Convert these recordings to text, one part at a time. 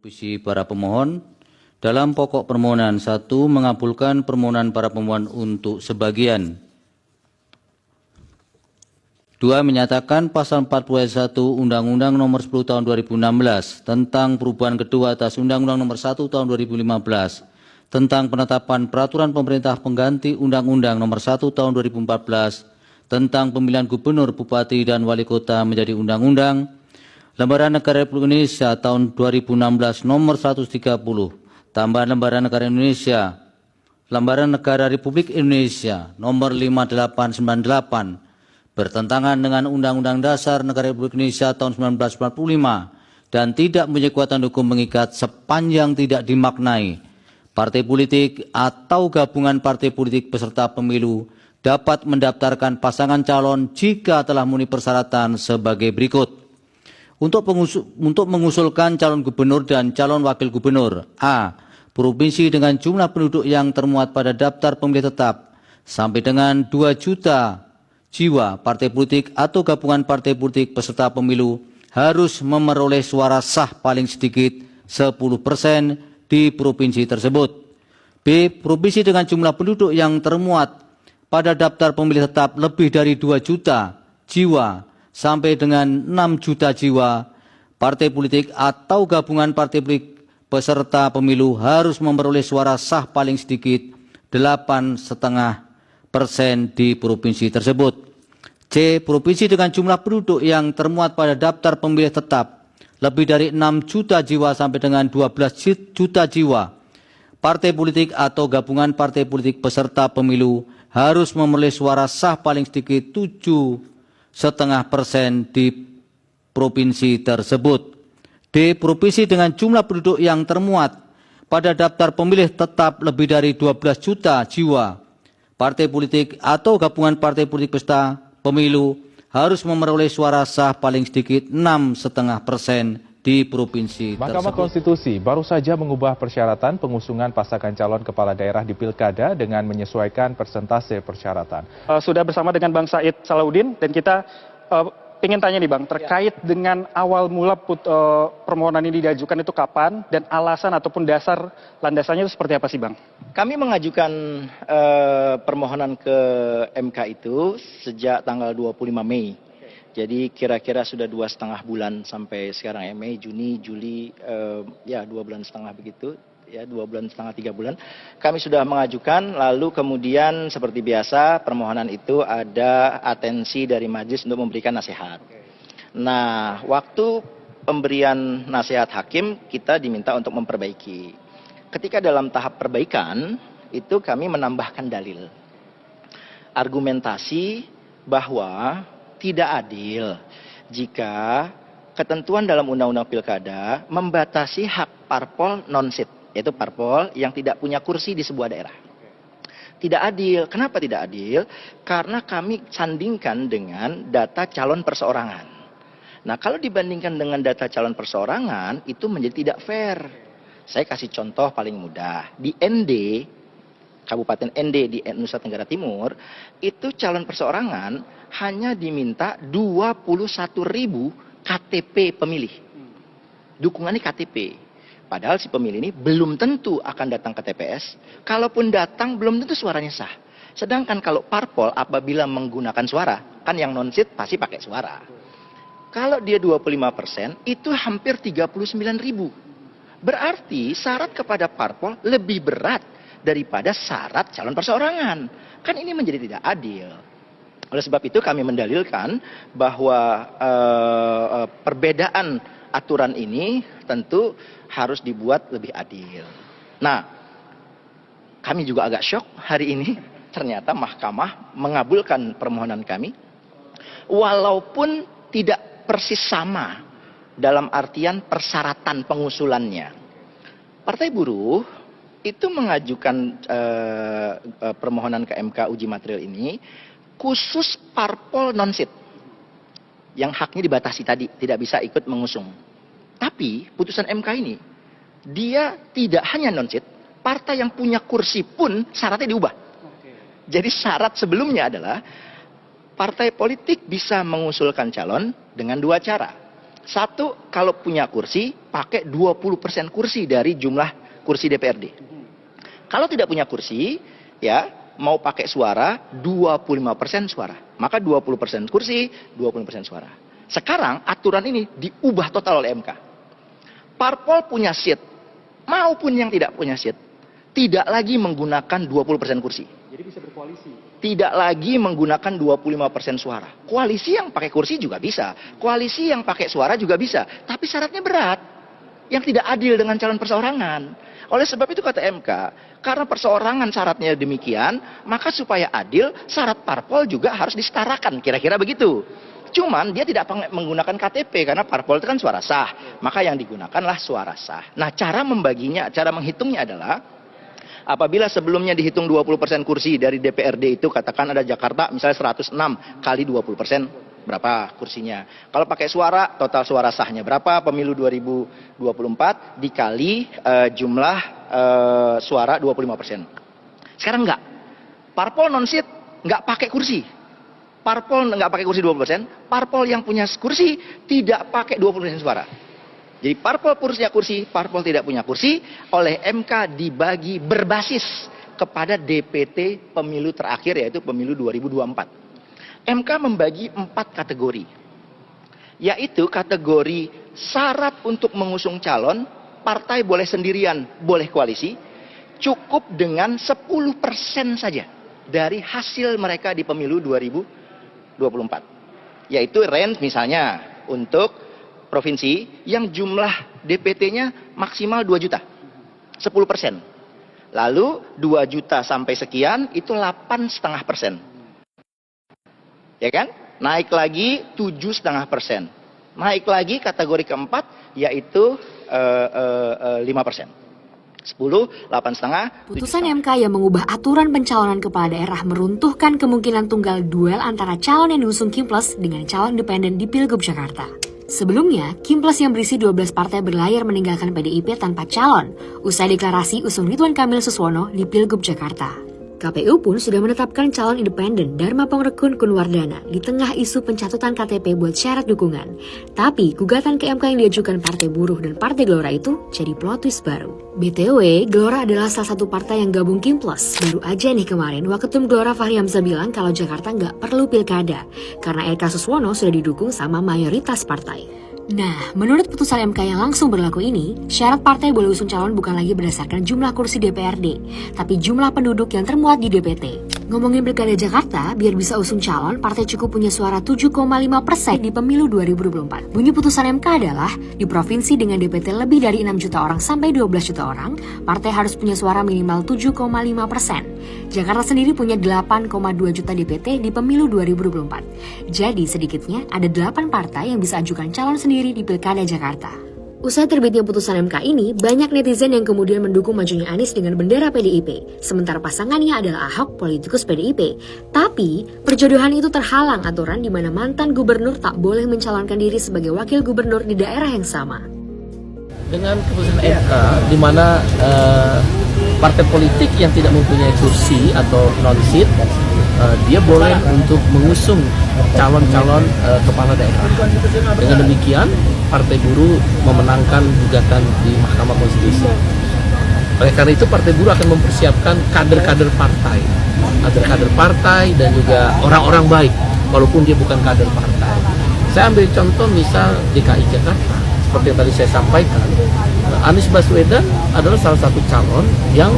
Puisi para pemohon, dalam pokok permohonan 1 mengabulkan permohonan para pemohon untuk sebagian. 2 menyatakan pasal 40 ayat 1 Undang-Undang Nomor 10 Tahun 2016 tentang perubahan kedua atas Undang-Undang Nomor 1 Tahun 2015 tentang penetapan peraturan pemerintah pengganti Undang-Undang Nomor 1 Tahun 2014 tentang pemilihan gubernur, bupati, dan wali kota menjadi undang-undang. Lembaran Negara Republik Indonesia tahun 2016 nomor 130, tambahan Lembaran Negara Indonesia, Lembaran Negara Republik Indonesia nomor 5898, bertentangan dengan Undang-Undang Dasar Negara Republik Indonesia tahun 1945 dan tidak mempunyai kekuatan hukum mengikat sepanjang tidak dimaknai. Partai politik atau gabungan partai politik peserta pemilu dapat mendaftarkan pasangan calon jika telah memenuhi persyaratan sebagai berikut. Untuk mengusulkan calon gubernur dan calon wakil gubernur. A. Provinsi dengan jumlah penduduk yang termuat pada daftar pemilih tetap sampai dengan 2 juta jiwa. Partai politik atau gabungan partai politik peserta pemilu harus memperoleh suara sah paling sedikit 10% di provinsi tersebut. B. Provinsi dengan jumlah penduduk yang termuat pada daftar pemilih tetap lebih dari 2 juta jiwa sampai dengan 6 juta jiwa, partai politik atau gabungan partai politik peserta pemilu harus memperoleh suara sah paling sedikit 8,5% di provinsi tersebut. C. Provinsi dengan jumlah penduduk yang termuat pada daftar pemilih tetap lebih dari 6 juta jiwa sampai dengan 12 juta jiwa, partai politik atau gabungan partai politik peserta pemilu harus memperoleh suara sah paling sedikit 7,5% di provinsi tersebut. D. Provinsi dengan jumlah penduduk yang termuat pada daftar pemilih tetap lebih dari 12 juta jiwa. Partai politik atau gabungan partai politik peserta pemilu harus memperoleh suara sah paling sedikit 6,5% di provinsi Mahkamah tersebut. Konstitusi baru saja mengubah persyaratan pengusungan pasangan calon kepala daerah di Pilkada dengan menyesuaikan persentase persyaratan. Sudah bersama dengan Bang Said Salahuddin dan kita ingin tanya nih Bang, terkait dengan awal mula permohonan ini diajukan itu kapan dan alasan ataupun dasar landasannya itu seperti apa sih Bang? Kami mengajukan permohonan ke MK itu sejak tanggal 25 Mei. Jadi kira-kira sudah 2,5 bulan sampai sekarang ya, Mei, Juni, Juli, ya 2,5 bulan begitu, ya 2,5 bulan, 3 bulan. Kami sudah mengajukan, lalu kemudian seperti biasa permohonan itu ada atensi dari majelis untuk memberikan nasihat. Nah, waktu pemberian nasihat hakim kita diminta untuk memperbaiki. Ketika dalam tahap perbaikan itu kami menambahkan dalil, argumentasi bahwa tidak adil jika ketentuan dalam Undang-Undang Pilkada membatasi hak parpol non-sit, yaitu parpol yang tidak punya kursi di sebuah daerah. Tidak adil. Kenapa tidak adil? Karena kami sandingkan dengan data calon perseorangan. Nah, kalau dibandingkan dengan data calon perseorangan, itu menjadi tidak fair. Saya kasih contoh paling mudah. Di ND, Kabupaten ND di Nusa Tenggara Timur, itu calon perseorangan hanya diminta 21.000 KTP pemilih. Dukungannya KTP. Padahal si pemilih ini belum tentu akan datang ke TPS. Kalaupun datang, belum tentu suaranya sah. Sedangkan kalau parpol apabila menggunakan suara, kan yang non-sit pasti pakai suara. Kalau dia 25%, itu hampir 39.000. Berarti syarat kepada parpol lebih berat daripada syarat calon perseorangan. Kan ini menjadi tidak adil. Oleh sebab itu kami mendalilkan bahwa perbedaan aturan ini tentu harus dibuat lebih adil. Nah, kami juga agak syok hari ini ternyata mahkamah mengabulkan permohonan kami walaupun tidak persis sama dalam artian persyaratan pengusulannya. Partai Buruh itu mengajukan permohonan ke MK uji material ini khusus parpol non-sit yang haknya dibatasi tadi, tidak bisa ikut mengusung. Tapi putusan MK ini, dia tidak hanya non-sit, partai yang punya kursi pun syaratnya diubah. Jadi syarat sebelumnya adalah partai politik bisa mengusulkan calon dengan 2 cara. Satu, kalau punya kursi, pakai 20% kursi dari jumlah kursi DPRD. Kalau tidak punya kursi, ya mau pakai suara, 25% suara. Maka 20% kursi, 20% suara. Sekarang aturan ini diubah total oleh MK. Parpol punya seat, maupun yang tidak punya seat, tidak lagi menggunakan 20% kursi. Jadi bisa berkoalisi. Tidak lagi menggunakan 25% suara. Koalisi yang pakai kursi juga bisa. Koalisi yang pakai suara juga bisa. Tapi syaratnya berat. Yang tidak adil dengan calon perseorangan. Oleh sebab itu kata MK, karena perseorangan syaratnya demikian, maka supaya adil, syarat parpol juga harus disetarakan. Kira-kira begitu. Cuman dia tidak menggunakan KTP karena parpol itu kan suara sah. Maka yang digunakanlah suara sah. Nah, cara membaginya, cara menghitungnya adalah apabila sebelumnya dihitung 20% kursi dari DPRD itu, katakan ada Jakarta misalnya 106 kali 20%, berapa kursinya. Kalau pakai suara, total suara sahnya berapa, pemilu 2024 dikali jumlah suara 25%. Sekarang enggak. Parpol non-seat enggak pakai kursi. Parpol enggak pakai kursi 20%, parpol yang punya kursi tidak pakai 20% suara. Jadi parpol punya kursi, parpol tidak punya kursi, oleh MK dibagi berbasis kepada DPT pemilu terakhir, yaitu pemilu 2024. MK membagi 4 kategori, yaitu kategori syarat untuk mengusung calon, partai boleh sendirian, boleh koalisi, cukup dengan 10% saja dari hasil mereka di pemilu 2024. Yaitu range misalnya untuk provinsi yang jumlah DPT-nya maksimal 2 juta, 10%. Lalu 2 juta sampai sekian itu 8,5%. Ya kan? Naik lagi 7,5%. Naik lagi kategori keempat yaitu 5%. 10, 8,5. Putusan MK yang mengubah aturan pencalonan kepala daerah meruntuhkan kemungkinan tunggal duel antara calon yang diusung Kimples dengan calon independen di Pilgub Jakarta. Sebelumnya, Kimples yang berisi 12 partai berlayar meninggalkan PDIP tanpa calon, usai deklarasi usung Ridwan Kamil Suswono di Pilgub Jakarta. KPU pun sudah menetapkan calon independen Dharma Pongrekun Kunwardana di tengah isu pencatutan KTP buat syarat dukungan. Tapi, gugatan ke MK yang diajukan Partai Buruh dan Partai Gelora itu jadi plot twist baru. BTW, Gelora adalah salah satu partai yang gabung Kimples. Baru aja nih kemarin, Waketum Gelora Fahri Hamzah bilang kalau Jakarta nggak perlu pilkada, karena RK Suswono sudah didukung sama mayoritas partai. Nah, menurut putusan MK yang langsung berlaku ini, syarat partai boleh usung calon bukan lagi berdasarkan jumlah kursi DPRD, tapi jumlah penduduk yang termuat di DPT. Ngomongin pilkada Jakarta, biar bisa usung calon, partai cukup punya suara 7,5% di pemilu 2024. Bunyi putusan MK adalah, di provinsi dengan DPT lebih dari 6 juta orang sampai 12 juta orang, partai harus punya suara minimal 7,5%. Jakarta sendiri punya 8,2 juta DPT di pemilu 2024. Jadi sedikitnya ada 8 partai yang bisa ajukan calon sendiri di pilkada Jakarta. Usai terbitnya putusan MK ini, banyak netizen yang kemudian mendukung majunya Anies dengan bendera PDIP, sementara pasangannya adalah Ahok, politikus PDIP. Tapi, perjodohan itu terhalang aturan di mana mantan gubernur tak boleh mencalonkan diri sebagai wakil gubernur di daerah yang sama. Dengan keputusan MK, di mana partai politik yang tidak mempunyai kursi atau non-seat, dia boleh untuk mengusung calon-calon kepala daerah. Dengan demikian, Partai Buruh memenangkan gugatan di Mahkamah Konstitusi. Oleh karena itu, Partai Buruh akan mempersiapkan kader-kader partai dan juga orang-orang baik, walaupun dia bukan kader partai. Saya ambil contoh misal DKI Jakarta, seperti yang tadi saya sampaikan, Anies Baswedan adalah salah satu calon yang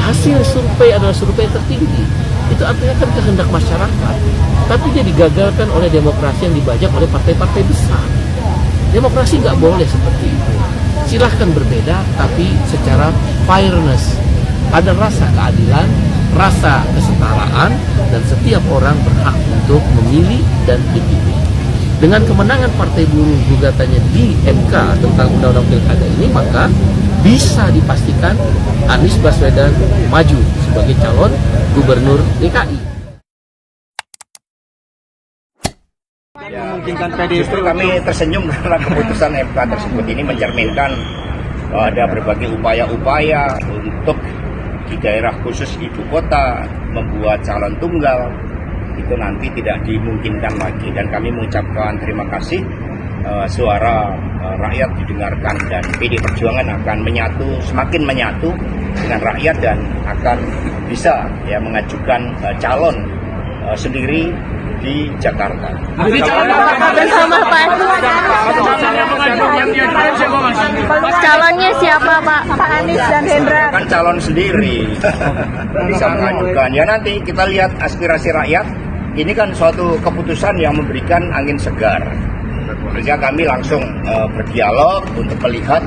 hasil survei adalah survei tertinggi. Itu artinya kan kehendak masyarakat, tapi dia digagalkan oleh demokrasi yang dibajak oleh partai-partai besar. Demokrasi nggak boleh seperti itu. Silahkan berbeda, tapi secara fairness. Ada rasa keadilan, rasa kesetaraan, dan setiap orang berhak untuk memilih dan dipilih. Dengan kemenangan Partai Buruh gugatannya di MK tentang Undang-Undang Pilkada ini, maka bisa dipastikan Anies Baswedan maju sebagai calon gubernur DKI. Ya, justru kami tersenyum karena keputusan MK tersebut ini mencerminkan ada berbagai upaya-upaya untuk di daerah khusus ibu kota membuat calon tunggal itu nanti tidak dimungkinkan lagi, dan kami mengucapkan terima kasih suara rakyat didengarkan dan PD Perjuangan akan semakin menyatu dengan rakyat dan akan bisa ya mengajukan calon sendiri di Jakarta. Calonnya siapa Pak? Pak Anies dan Hendra. Kan calon sendiri bisa mengajukan. Ya nanti kita lihat aspirasi rakyat. Ini kan suatu keputusan yang memberikan angin segar. Sehingga kami langsung berdialog untuk melihat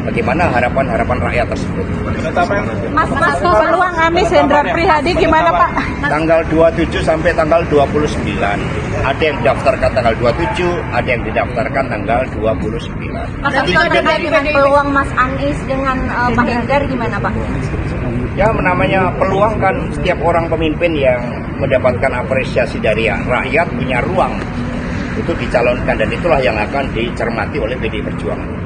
bagaimana harapan-harapan rakyat tersebut. Mas, peluang Anies Hendra Prihadi gimana Pak? Tanggal 27 sampai tanggal 29. Ada yang didaftarkan tanggal 27, ada yang didaftarkan tanggal 29. Tapi terkait dengan peluang Mas Anies dengan Pak Hendra gimana Pak? Ya namanya peluang kan setiap orang pemimpin yang mendapatkan apresiasi dari rakyat punya ruang untuk dicalonkan dan itulah yang akan dicermati oleh PD Perjuangan.